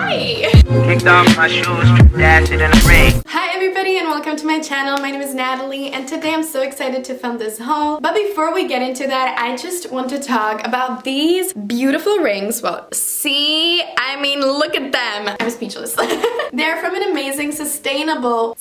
Hi! Kicked off my shoes, dashed it in the ring. Hi everybody and welcome to my channel. My name is Natalie and today I'm so excited to film this haul. But before we get into that, I just want to talk about these beautiful rings. Well, see, I mean, look at them. I'm speechless. They're from an amazing sustainable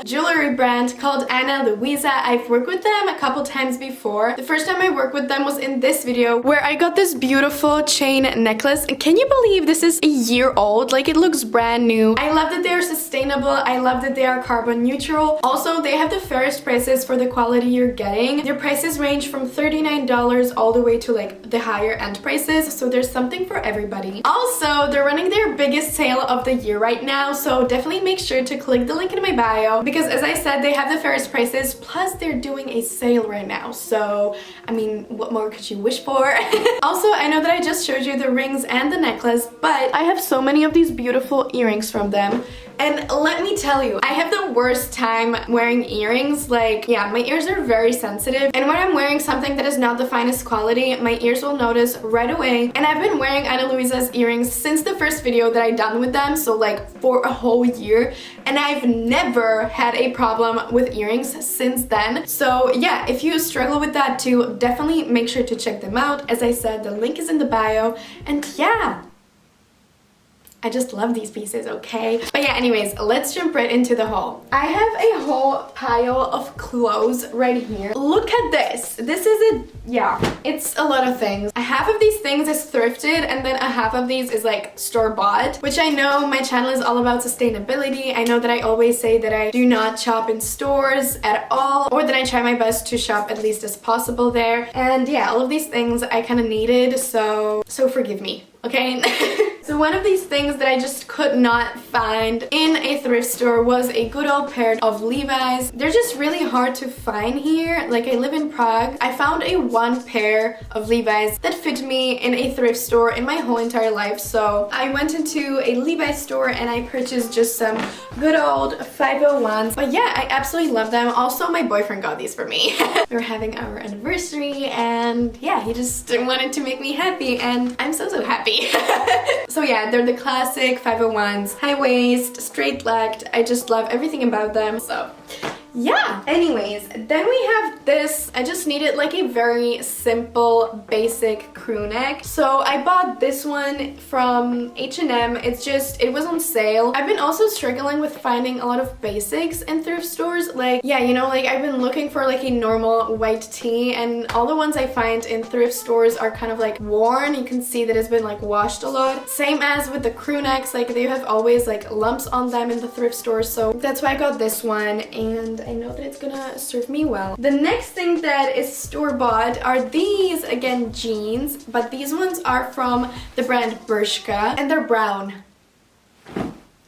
jewelry brand called Ana Luisa. I've worked with them a couple times before. The first time I worked with them was in this video where I got this beautiful chain necklace. And can you believe this is a year old? Like, it looks brand new. I love that they're sustainable. I love that they are carbon neutral. Also, they have the fairest prices for the quality you're getting. Their prices range from $39 all the way to like the higher end prices, so there's something for everybody. Also, they're running their biggest sale of the year right now, so definitely make sure to click the link in my bio because, as I said, they have the fairest prices, plus they're doing a sale right now. So, I mean, what more could you wish for? Also, I know that I just showed you the rings and the necklace, but I have so many of these beautiful earrings from them. And let me tell you, I have the worst time wearing earrings. Like, yeah, my ears are very sensitive. And when I'm wearing something that is not the finest quality, my ears will notice right away. And I've been wearing Ana Luisa's earrings since the first video that I done with them, so like for a whole year. And I've never had a problem with earrings since then. So yeah, if you struggle with that too, definitely make sure to check them out. As I said, the link is in the bio. And yeah, I just love these pieces, okay? But yeah, anyways, let's jump right into the haul. I have a whole pile of clothes right here. Look at this. This is it's a lot of things. A half of these things is thrifted and then a half of these is like store-bought, which I know my channel is all about sustainability. I know that I always say that I do not shop in stores at all, or that I try my best to shop at least as possible there. And yeah, all of these things I kind of needed, so forgive me, okay? So one of these things that I just could not find in a thrift store was a good old pair of Levi's. They're just really hard to find here. Like, I live in Prague. I found one pair of Levi's that fit me in a thrift store in my whole entire life. So I went into a Levi's store and I purchased just some good old 501s. But yeah, I absolutely love them. Also, my boyfriend got these for me. We were having our anniversary and yeah, he just wanted to make me happy and I'm so happy. So yeah, they're the classic 501s, high waist, straight legged. I just love everything about them. So yeah, anyways, then we have this. I just needed like a very simple, basic crew neck. So I bought this one from H&M. It was on sale. I've been also struggling with finding a lot of basics in thrift stores. Like, yeah, you know, like I've been looking for like a normal white tee and all the ones I find in thrift stores are kind of like worn. You can see that it's been like washed a lot. Same as with the crew necks, like they have always like lumps on them in the thrift stores. So that's why I got this one and I know that it's gonna serve me well. The next thing that is store-bought are these, again, jeans, but these ones are from the brand Bershka and they're brown.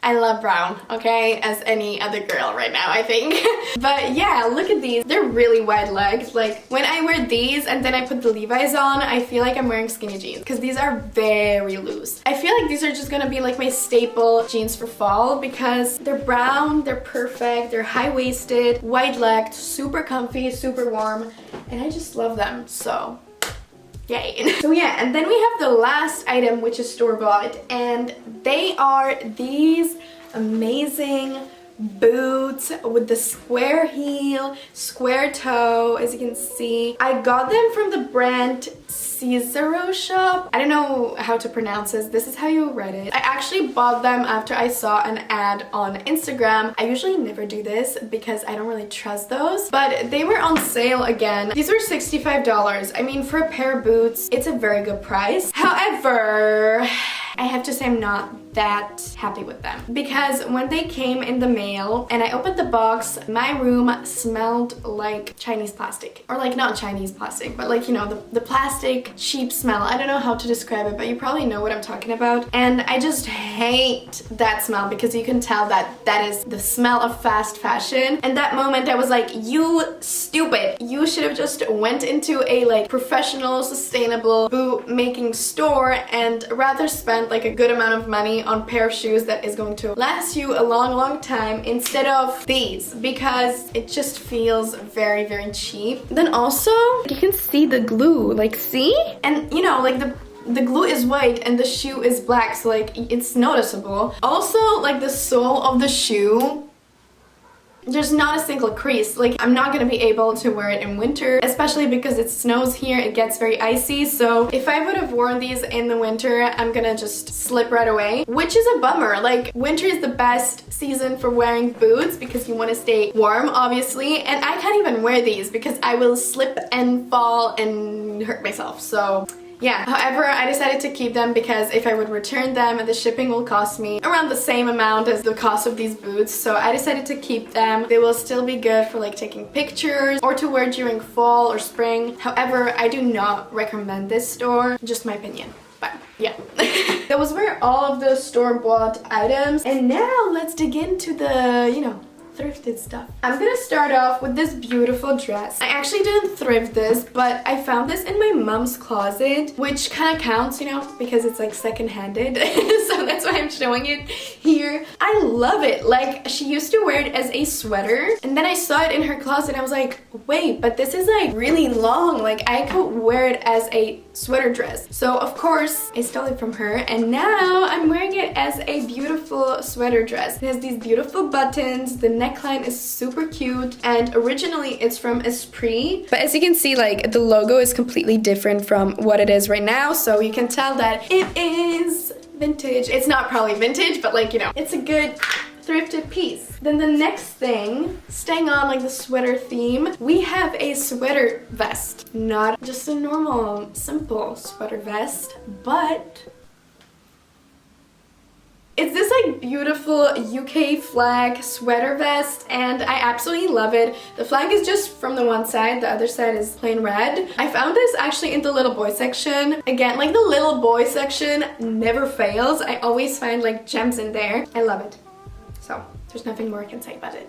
I love brown, okay, as any other girl right now, I think. But yeah, look at these. They're really wide legged. Like, when I wear these and then I put the Levi's on, I feel like I'm wearing skinny jeans because these are very loose. I feel like these are just gonna be like my staple jeans for fall because they're brown, they're perfect, they're high-waisted, wide-legged, super comfy, super warm, and I just love them, so yay. So yeah, and then we have the last item, which is store-bought, and they are these amazing boots with the square heel, square toe, as you can see. I got them from the brand Ceasaroshop. I don't know how to pronounce this. This is how you write it. I actually bought them after I saw an ad on Instagram. I usually never do this because I don't really trust those, but they were on sale again. These were $65. I mean, for a pair of boots, it's a very good price. However, I have to say I'm not that happy with them because when they came in the mail and I opened the box, my room smelled like Chinese plastic, or like not Chinese plastic, but like, you know, the plastic cheap smell. I don't know how to describe it, but you probably know what I'm talking about. And I just hate that smell because you can tell that that is the smell of fast fashion. And that moment I was like, you stupid, you should have just went into a like professional sustainable boot making store and rather spent like a good amount of money on a pair of shoes that is going to last you a long time instead of these, because it just feels very cheap. Then also you can see the glue, like, see? And you know, like the the glue is white and the shoe is black, so like it's noticeable. Also, like the sole of the shoe, there's not a single crease. Like I'm not gonna be able to wear it in winter, especially because it snows here, it gets very icy. So if I would have worn these in the winter, I'm gonna just slip right away, which is a bummer. Like winter is the best season for wearing boots because you want to stay warm, obviously, and I can't even wear these because I will slip and fall and hurt myself. So yeah, however, I decided to keep them because if I would return them, the shipping will cost me around the same amount as the cost of these boots. So I decided to keep them. They will still be good for like taking pictures or to wear during fall or spring. However, I do not recommend this store, just my opinion. But yeah, those were all of the store-bought items. And now let's dig into the, you know, thrifted stuff. I'm gonna start off with this beautiful dress. I actually didn't thrift this, but I found this in my mom's closet, which kind of counts, you know, because it's like second-handed. So that's why I'm showing it here. I love it. Like, she used to wear it as a sweater, and then I saw it in her closet and I was like, wait, but this is like really long. Like, I could wear it as a sweater dress. So of course I stole it from her, and now I'm wearing it as a beautiful sweater dress. It has these beautiful buttons, the neckline is super cute, and originally it's from Esprit, but as you can see, like, the logo is completely different from what it is right now, so you can tell that it is vintage. It's not probably vintage, but like, you know, it's a good thrifted piece. Then the next thing, staying on like the sweater theme, we have a sweater vest. Not just a normal, simple sweater vest, but it's this like beautiful UK flag sweater vest, and I absolutely love it. The flag is just from the one side, the other side is plain red. I found this actually in the little boy section. Again, like the little boy section never fails. I always find like gems in there. I love it. So there's nothing more I can say about it.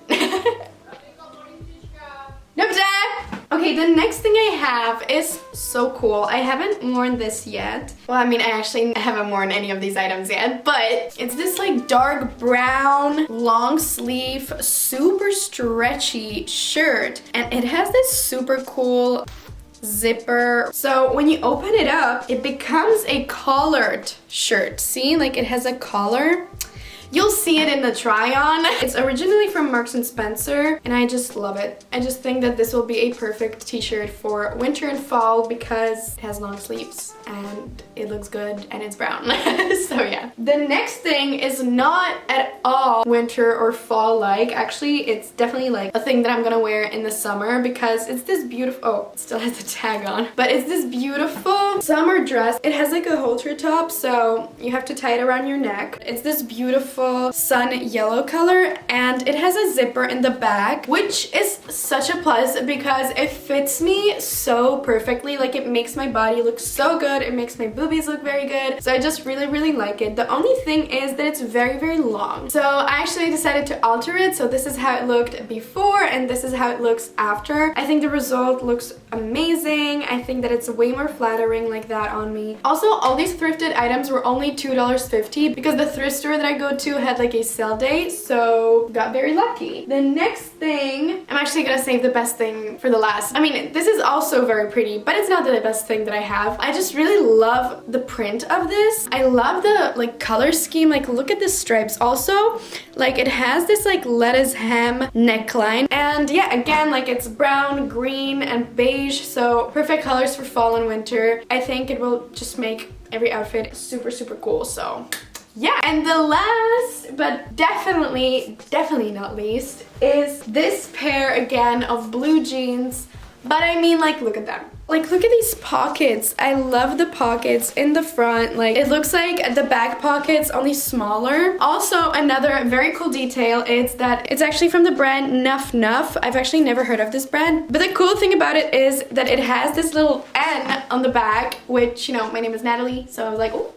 Nope. Okay, the next thing I have is so cool. I haven't worn this yet. Well, I mean, I actually haven't worn any of these items yet, but it's this like dark brown, long sleeve, super stretchy shirt, and it has this super cool zipper. So when you open it up, it becomes a collared shirt. See, like it has a collar. You'll see it in the try-on. It's originally from Marks & Spencer, and I just love it. I just think that this will be a perfect t-shirt for winter and fall because it has long sleeves and it looks good and it's brown. So yeah. The next thing is not at all winter or fall-like. Actually, it's definitely like a thing that I'm gonna wear in the summer because it's this beautiful, oh, it still has a tag on, but it's this beautiful summer dress. It has like a halter top, so you have to tie it around your neck. It's this beautiful sun yellow color, and it has a zipper in the back, which is such a plus because it fits me so perfectly. Like, it makes my body look so good, it makes my boobies look very good, so I just really like it. The only thing is that it's very long, so I actually decided to alter it. So this is how it looked before and this is how it looks after. I think the result looks amazing. I think that it's way more flattering like that on me. Also, all these thrifted items were only $2.50 because the thrift store that I go to had like a sale day, so got very lucky. The next thing, I'm actually gonna save the best thing for the last. I mean, this is also very pretty, but it's not the best thing that I have. I just really love the print of this. I love the like color scheme. Like, look at the stripes. Also, like, it has this like lettuce hem neckline, and yeah, again, like, it's brown, green, and beige, so perfect colors for fall and winter. I think it will just make every outfit super cool. So yeah, and the last but definitely not least is this pair again of blue jeans. But I mean, like, look at them. Like, look at these pockets. I love the pockets in the front. Like, it looks like the back pockets, only smaller. Also, another very cool detail is that it's actually from the brand Nuff Nuff. I've actually never heard of this brand. But the cool thing about it is that it has this little N on the back, which, you know, my name is Natalie, so I was like, oh,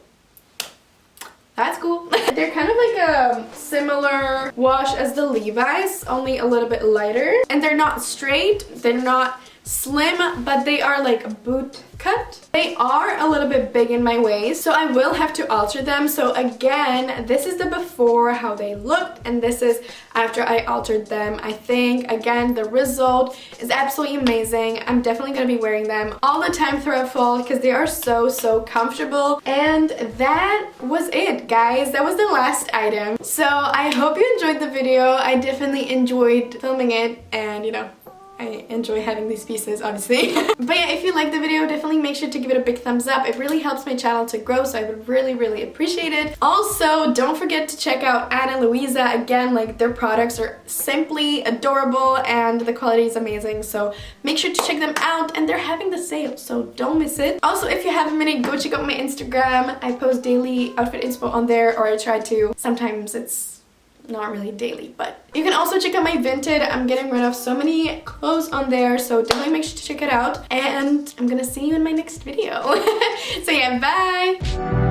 that's cool. They're kind of like a similar wash as the Levi's, only a little bit lighter. And they're not straight, they're not slim, but they are like boot cut. They are a little bit big in my waist, so I will have to alter them. So again, this is the before how they looked, and this is after I altered them. I think again the result is absolutely amazing. I'm definitely gonna be wearing them all the time throughout fall because they are so comfortable. And that was it, guys. That was the last item. So I hope you enjoyed the video. I definitely enjoyed filming it, and you know, I enjoy having these pieces, obviously. But yeah, if you liked the video, definitely make sure to give it a big thumbs up. It really helps my channel to grow, so I would really appreciate it. Also, don't forget to check out Ana Luisa. Again, like, their products are simply adorable and the quality is amazing, so make sure to check them out. And they're having the sale, so don't miss it. Also, if you have a minute, go check out my Instagram. I post daily outfit inspo on there, or I try to. Sometimes it's not really daily, but you can also check out my Vinted. I'm getting rid of so many clothes on there, so definitely make sure to check it out, and I'm gonna see you in my next video. So yeah, bye.